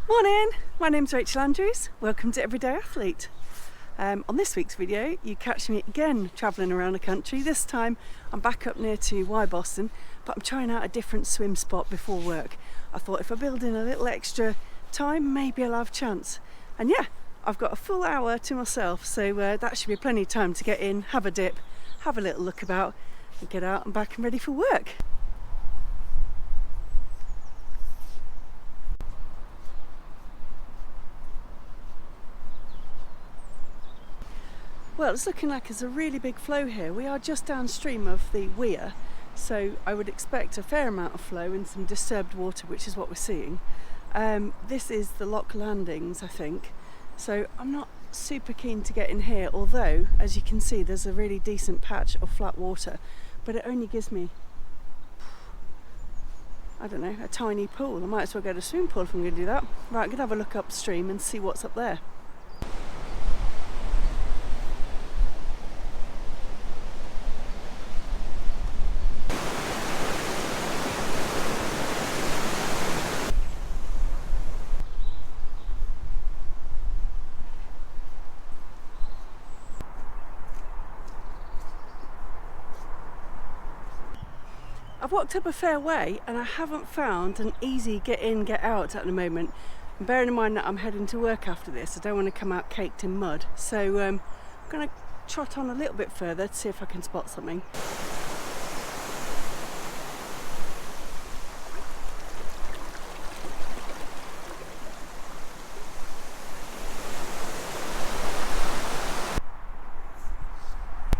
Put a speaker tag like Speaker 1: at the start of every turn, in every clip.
Speaker 1: Morning, my name's Rachel Andrews. Welcome to Everyday Athlete. On this week's video you catch me again travelling around the country. This time I'm back up near to Wyboston, but I'm trying out a different swim spot before work. I thought if I build in a little extra time, maybe I'll have a chance. And yeah, I've got a full hour to myself, so that should be plenty of time to get in, have a dip, have a little look about and get out and back and ready for work. Well, it's looking like there's a really big flow here. We are just downstream of the weir, so I would expect a fair amount of flow and some disturbed water, which is what we're seeing. This is the lock landings, I think, so I'm not super keen to get in here, although as you can see there's a really decent patch of flat water, but it only gives me, I don't know, a tiny pool. I might as well go to a swimming pool if I'm going to do that. Right, I'm going to have a look upstream and see what's up there. I've walked up a fair way and I haven't found an easy get in, get out at the moment. And bearing in mind that I'm heading to work after this, I don't want to come out caked in mud. So I'm going to trot on a little bit further to see if I can spot something.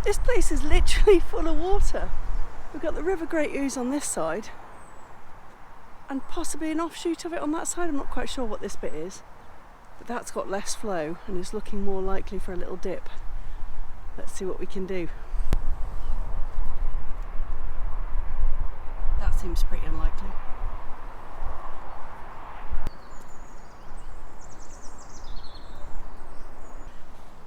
Speaker 1: This place is literally full of water. We've got the River Great Ouse on this side and possibly an offshoot of it on that side. I'm not quite sure what this bit is, but that's got less flow and is looking more likely for a little dip. Let's see what we can do. That seems pretty unlikely.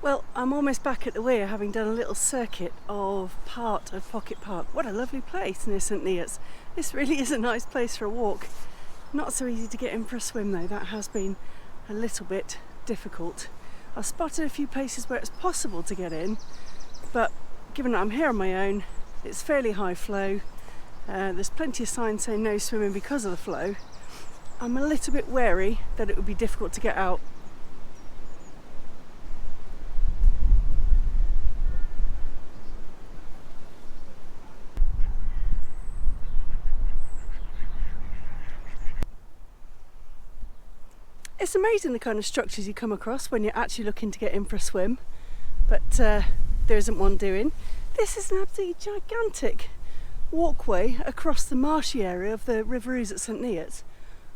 Speaker 1: Well, I'm almost back at the weir, having done a little circuit of part of Pocket Park. What a lovely place near St Neots. This really is a nice place for a walk. Not so easy to get in for a swim though, that has been a little bit difficult. I've spotted a few places where it's possible to get in, but given that I'm here on my own, it's fairly high flow. There's plenty of signs saying no swimming because of the flow. I'm a little bit wary that it would be difficult to get out. It's amazing the kind of structures you come across when you're actually looking to get in for a swim, but there isn't one doing. This is an absolutely gigantic walkway across the marshy area of the River Ouse at St Neots.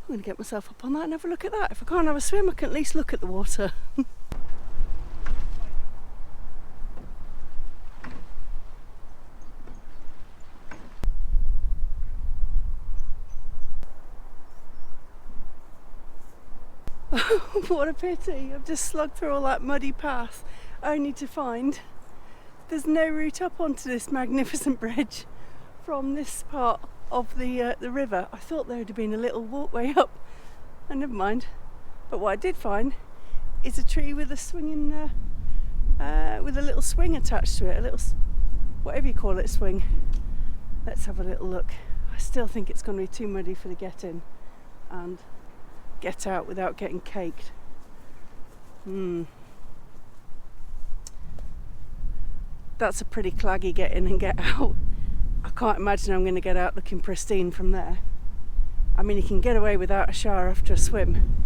Speaker 1: I'm going to get myself up on that and have a look at that. If I can't have a swim, I can at least look at the water. What a pity, I've just slogged through all that muddy path only to find there's no route up onto this magnificent bridge from this part of the river. I thought there would have been a little walkway up, and never mind. But what I did find is a tree with a swinging, with a little swing attached to it, a little, whatever you call it, swing. Let's have a little look. I still think it's going to be too muddy for the get in and get out without getting caked. That's a pretty claggy get in and get out. I can't imagine I'm going to get out looking pristine from there. I mean, you can get away without a shower after a swim,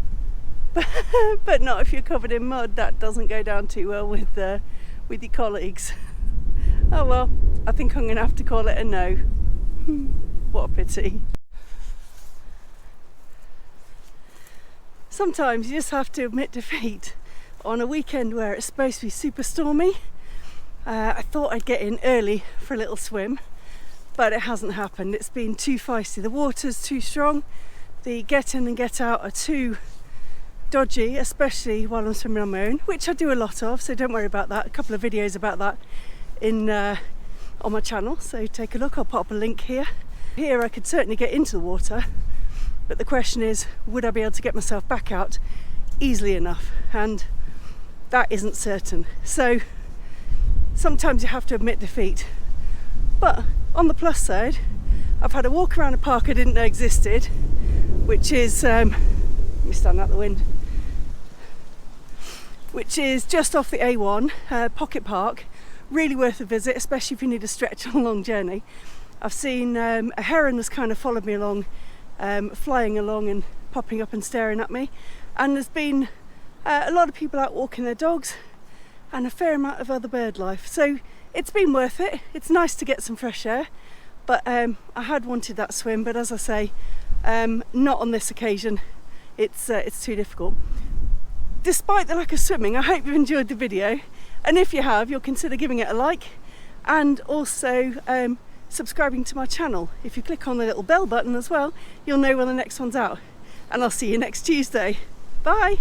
Speaker 1: but not if you're covered in mud. That doesn't go down too well with your colleagues. Oh well, I think I'm going to have to call it a no. What a pity. Sometimes you just have to admit defeat. On a weekend where it's supposed to be super stormy, I thought I'd get in early for a little swim, but it hasn't happened. It's been too feisty. The water's too strong. The get in and get out are too dodgy, especially while I'm swimming on my own, which I do a lot of, so don't worry about that. A couple of videos about that in on my channel, so take a look. I'll pop up a link here. Here I could certainly get into the water, but the question is, would I be able to get myself back out easily enough? And that isn't certain. So sometimes you have to admit defeat. But on the plus side, I've had a walk around a park I didn't know existed, which is, let me stand out the wind, which is just off the A1, Pocket Park. Really worth a visit, especially if you need a stretch on a long journey. I've seen a heron has kind of followed me along, flying along and popping up and staring at me. And there's been a lot of people out walking their dogs and a fair amount of other bird life. So it's been worth it. It's nice to get some fresh air. But I had wanted that swim, but as I say, not on this occasion. It's too difficult. Despite the lack of swimming, I hope you've enjoyed the video. And if you have, you'll consider giving it a like and also subscribing to my channel. If you click on the little bell button as well, you'll know when the next one's out. And I'll see you next Tuesday. Bye!